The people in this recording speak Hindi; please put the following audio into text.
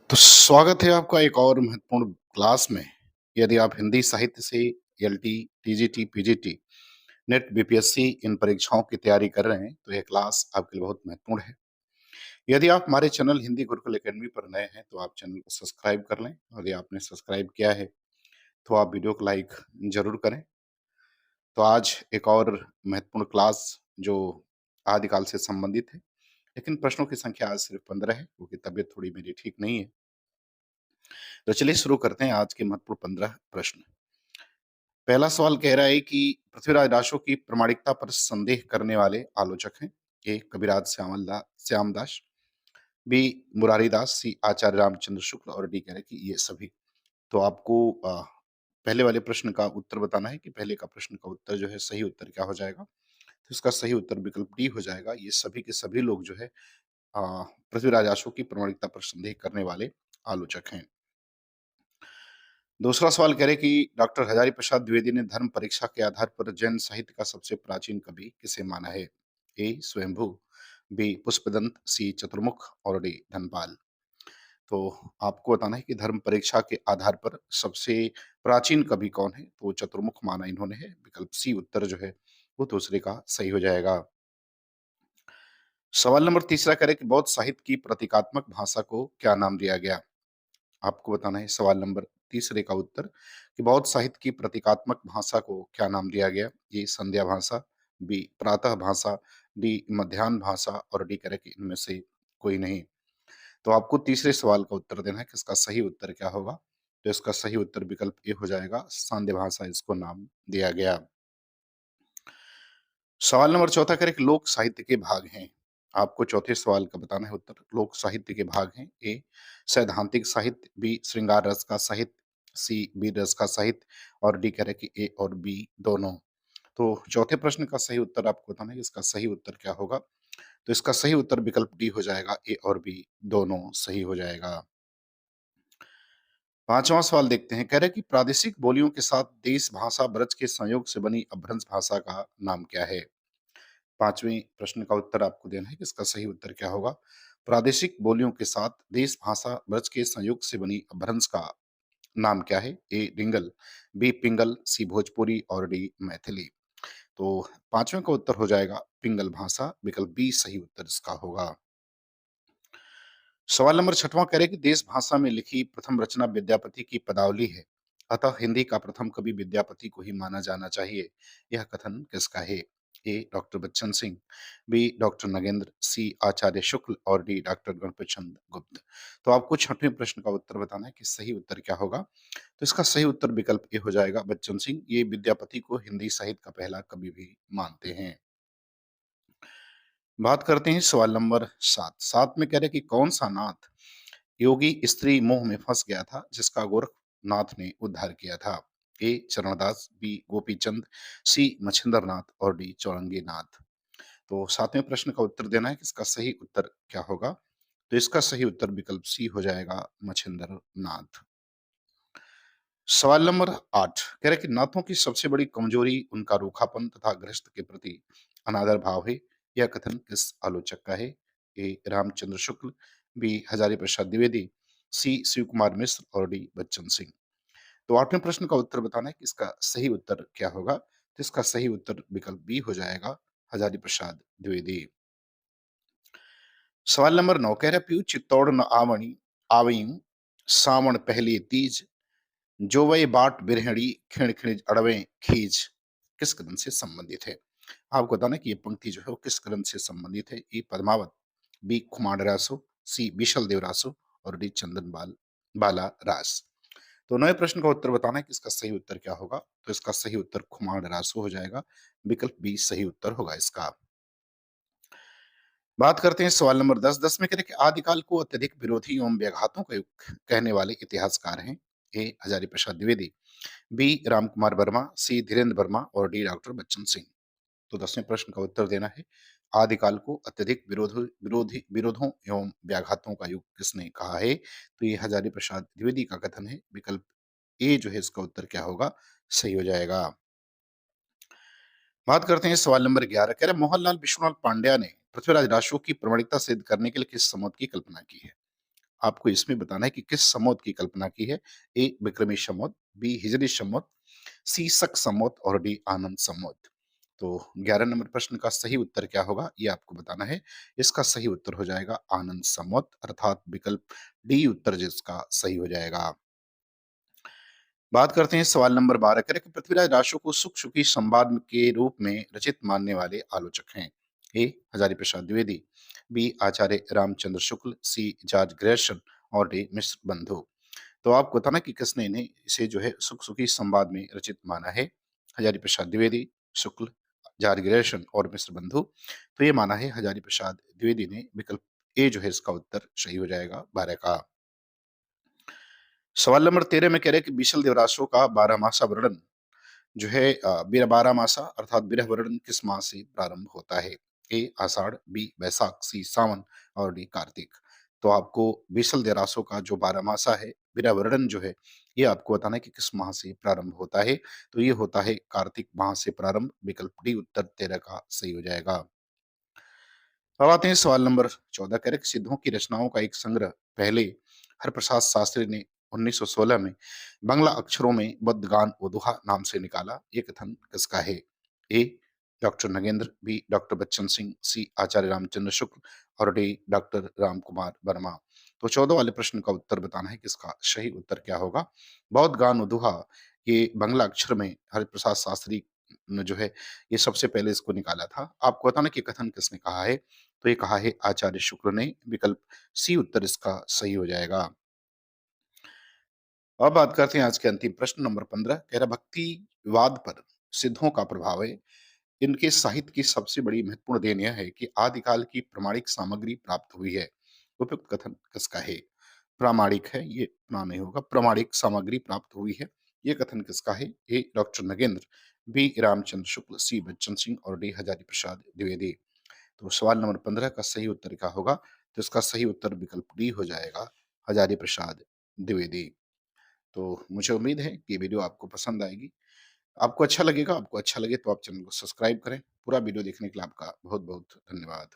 तो स्वागत है आपका एक और महत्वपूर्ण क्लास में। यदि आप हिंदी साहित्य से LT, TGT, PGT, NET, BPSC इन परीक्षाओं की तैयारी कर रहे हैं, तो यह क्लास आपके लिए बहुत महत्वपूर्ण है। यदि आप हमारे चैनल हिंदी गुरुकुल एकेडमी पर नए हैं, तो आप चैनल को सब्सक्राइब कर लें और यदि आपने सब्सक्राइब किया है, तो आप वीडियो को लाइक ज़रूर करें। तो आज एक और महत्वपूर्ण क्लास जो आदिकाल से संबंधित है, लेकिन प्रश्नों की संख्या आज सिर्फ 15 है, क्योंकि तबीयत थोड़ी मेरी ठीक नहीं है। तो चलिए शुरू करते हैं आज के महत्वपूर्ण 15 प्रश्न। पहला सवाल कह रहा है कि पृथ्वीराज रासो की प्रामाणिकता पर संदेह करने वाले आलोचक हैं। ए कविराज श्यामदास, बी मुरारीदास, सी आचार्य रामचंद्र शुक्ल और डी कह रहे हैं कि ये सभी। तो आपको पहले वाले प्रश्न का उत्तर बताना है कि पहले का प्रश्न का उत्तर जो है सही उत्तर क्या हो जाएगा। तो इसका सही उत्तर विकल्प डी हो जाएगा। ये सभी के सभी लोग जो है पृथ्वीराज रासो की प्रामाणिकता पर संदेह करने वाले आलोचक हैं। दूसरा सवाल कह रहे हैं कि डॉक्टर हजारी प्रसाद द्विवेदी ने धर्म परीक्षा के आधार पर जैन साहित्य का सबसे प्राचीन कवि किसे माना है। ए स्वयंभू, बी पुष्पदंत, सी चतुर्मुख और डी धनपाल। तो आपको बताना है कि धर्म परीक्षा के आधार पर सबसे प्राचीन कवि कौन है, तो चतुर्मुख माना इन्होंने है। विकल्प सी उत्तर जो है वो दूसरे का सही हो जाएगा। सवाल नंबर तीसरा कह रहे हैं कि बौद्ध साहित्य की प्रतीकात्मक भाषा को क्या नाम दिया गया। आपको बताना है सवाल नंबर तीसरे का उत्तर कि बौद्ध साहित्य की प्रतीकात्मक भाषा को क्या नाम दिया गया। ये संध्या भाषा, बी प्रातः भाषा, डी मध्याह्न भाषा और डी करे कि इनमें से कोई नहीं। तो आपको तीसरे सवाल का उत्तर देना है कि इसका सही उत्तर क्या होगा। तो इसका सही उत्तर विकल्प ए हो जाएगा, सांध्य भाषा इसको नाम दिया गया। सवाल नंबर चौथा करें कि लोक साहित्य के भाग हैं। आपको चौथे सवाल का बताना है उत्तर। लोक साहित्य के भाग हैं। ए सैद्धांतिक साहित्य, बी श्रृंगार रस का साहित्य, सी वीर रस का साहित्य और डी कह रहे कि ए और बी दोनों। तो चौथे प्रश्न का सही उत्तर आपको बताना है कि इसका सही उत्तर क्या होगा। तो इसका सही उत्तर विकल्प डी हो जाएगा, ए और बी दोनों सही हो जाएगा। पांचवा सवाल देखते हैं, कह रहे कि प्रादेशिक बोलियों के साथ देश भाषा ब्रज के संयोग से बनी अपभ्रंश भाषा का नाम क्या है। पांचवें प्रश्न का उत्तर आपको देना है कि इसका सही उत्तर क्या होगा। प्रादेशिक बोलियों के साथ देश भाषा ब्रज के संयोग से बनी अपभ्रंश का नाम क्या है। ए डिंगल, बी पिंगल, सी भोजपुरी और डी मैथिली। तो पांचवें का उत्तर हो जाएगा पिंगल भाषा। विकल्प बी सही उत्तर इसका होगा। सवाल नंबर छठवां कह रहे कि देश भाषा में लिखी प्रथम रचना विद्यापति की पदावली है, अतः हिंदी का प्रथम कवि विद्यापति को ही माना जाना चाहिए। यह कथन किसका है। A doctor Bachchan Singh, B doctor Nagendra, C Acharya Shukla और डी डॉक्टर गणपत चंद्र गुप्त। तो आपको छठवें प्रश्न का उत्तर बताना है कि सही उत्तर क्या होगा। तो इसका सही उत्तर विकल्प ए हो जाएगा, बच्चन सिंह। ये विद्यापति को हिंदी साहित्य का पहला कवि भी मानते हैं। बात करते हैं सवाल नंबर 7। 7 में कह रहे कि कौन सा नाथ योगी स्त्री मोह में फंस गया था जिसका गोरखनाथ ने उद्धार किया था। ए चरणदास, बी गोपीचंद, सी मछिंद्र नाथ और डी चौरंगी नाथ। तो सातवें प्रश्न का उत्तर देना है कि इसका सही उत्तर क्या होगा। तो इसका सही उत्तर विकल्प सी हो जाएगा, मछिंद्र नाथ। सवाल नंबर 8 कह रहे कि नाथों की सबसे बड़ी कमजोरी उनका रूखापन तथा गृहस्थ के प्रति अनादर भाव है। यह कथन किस आलोचक का है। ए रामचंद्र शुक्ल, बी हजारी प्रसाद द्विवेदी, सी शिव कुमार मिश्र और डी बच्चन सिंह। तो आठवें प्रश्न का उत्तर बताना है कि इसका सही उत्तर क्या होगा। तो इसका सही उत्तर विकल्प बी हो जाएगा, हजारी प्रसाद द्विवेदी। सवाल नंबर 9 कह रहा पीयू चित्तौड़ न आवणी आवई सावण पहली तीज जो वही बाट बिरहणी खिण खिण अड़वे खींच किस ग्रंथ से संबंधित है। आपको बताना कि ये पंक्ति जो है वो किस ग्रंथ से संबंधित है। ए पद्मावत, बी खुमार रासो, सी विशल देव रासो और डी चंदन बाला रास। तो नए प्रश्न का उत्तर बताना है कि इसका सही उत्तर क्या होगा। तो इसका सही उत्तर खुमार रासो हो जाएगा। विकल्प बी सही उत्तर होगा इसका। बात करते हैं सवाल नंबर 10। 10 में कहते हैं कि आदिकाल को अत्यधिक विरोधी एवं व्याघातों का युग कहने वाले इतिहासकार हैं। ए हजारी प्रसाद द्विवेदी, बी रामकुमार वर्मा, सी धीरेन्द्र वर्मा और डी डॉक्टर बच्चन सिंह। तो 10वें प्रश्न का उत्तर देना है, आदिकाल को अत्यधिक विरोधों एवं व्याघातों का युग किसने कहा है। तो ये हजारी प्रसाद द्विवेदी का कथन है। विकल्प ए जो है इसका उत्तर क्या होगा, सही हो जाएगा। बात करते हैं सवाल नंबर 11। कह रहे मोहनलाल विश्वनाथ पांड्या ने पृथ्वीराज रासो की प्रामाणिकता सिद्ध करने के लिए किस समूह की कल्पना की है। आपको इसमें बताना है कि किस संवत की कल्पना की है। ए विक्रमी संवत, बी हिजरी संवत, सी शक संवत और डी आनंद संवत। तो 11 नंबर प्रश्न का सही उत्तर क्या होगा, ये आपको बताना है। इसका सही उत्तर हो जाएगा आनंद संवत, अर्थात विकल्प डी उत्तर जिसका सही हो जाएगा। बात करते हैं सवाल नंबर 12, कह रहे कि पृथ्वीराज रासो को सुख सुखी संवाद के रूप में रचित मानने वाले आलोचक हैं। ए हजारी प्रसाद द्विवेदी, बी आचार्य रामचंद्र शुक्ल, सी जॉर्ज ग्रेशम और डी मिश्र बंधु। तो आपको बताना कि किसने इन्हें इसे जो है सुख सुखी संवाद में रचित माना है। हजारी प्रसाद द्विवेदी, शुक्ल, जॉर्ज ग्रेशम और मिश्र बंधु। तो ये माना है हजारी प्रसाद द्विवेदी ने। विकल्प ए जो है इसका उत्तर सही हो जाएगा 12 का। सवाल नंबर 13 में कह रहे हैं कि बीसल देवरासो का बारहमासा वर्णन जो है बारहमासा अर्थात बिरह वर्णन किस माह से प्रारंभ होता है। ए आषाढ़, बी वैशाख, सी सावन और डी कार्तिक। तो आपको बीसल देवरासो का जो बारहमासा है बिरह वर्णन जो है, ये आपको बताना है कि किस माह से प्रारंभ होता है। तो ये होता है कार्तिक माह से प्रारंभ। विकल्प डी उत्तर 13 का सही हो जाएगा। अब आते हैं सवाल नंबर 14, कह रहे कि सिद्धों की रचनाओं का एक संग्रह पहले हरप्रसाद शास्त्री ने 1916 में बांग्ला अक्षरों में बद्गान ओदुहा नाम से निकाला। ये कथन किसका है। A doctor Nagendra, B doctor Bachchan Singh, C Acharya Ramchandra Shukla और डी डॉक्टर राम कुमार वर्मा। तो 14 वाले प्रश्न का उत्तर बताना है कि इसका सही उत्तर क्या होगा। बौद्धगान ओदुहा ये बांग्ला अक्षर में हरिप्रसाद शास्त्री ने जो है ये सबसे पहले इसको निकाला था। आपको बताना कि कथन किसने कहा है। तो ये कहा है आचार्य शुक्र ने। विकल्प सी उत्तर इसका सही हो जाएगा। अब बात करते हैं आज के अंतिम प्रश्न नंबर 15, कह रहा भक्तिवाद पर सिद्धों का प्रभाव है। इनके साहित्य की सबसे बड़ी महत्वपूर्ण देन यह है कि आदिकाल की प्रमाणिक सामग्री प्राप्त हुई है। उपयुक्त कथन किसका है। प्रामाणिक है, ये ना नहीं होगा, प्रमाणिक सामग्री प्राप्त हुई है। ये कथन किसका है। A doctor Nagendra, B Ramchandra Shukla, सी बच्चन सिंह और डी हजारी प्रसाद द्विवेदी। तो सवाल नंबर 15 का सही उत्तर क्या होगा। तो इसका सही उत्तर विकल्प डी हो जाएगा, हजारी प्रसाद द्विवेदी। तो मुझे उम्मीद है कि ये वीडियो आपको पसंद आएगी, आपको अच्छा लगेगा। आपको अच्छा लगे तो आप चैनल को सब्सक्राइब करें। पूरा वीडियो देखने के लिए आपका बहुत बहुत धन्यवाद।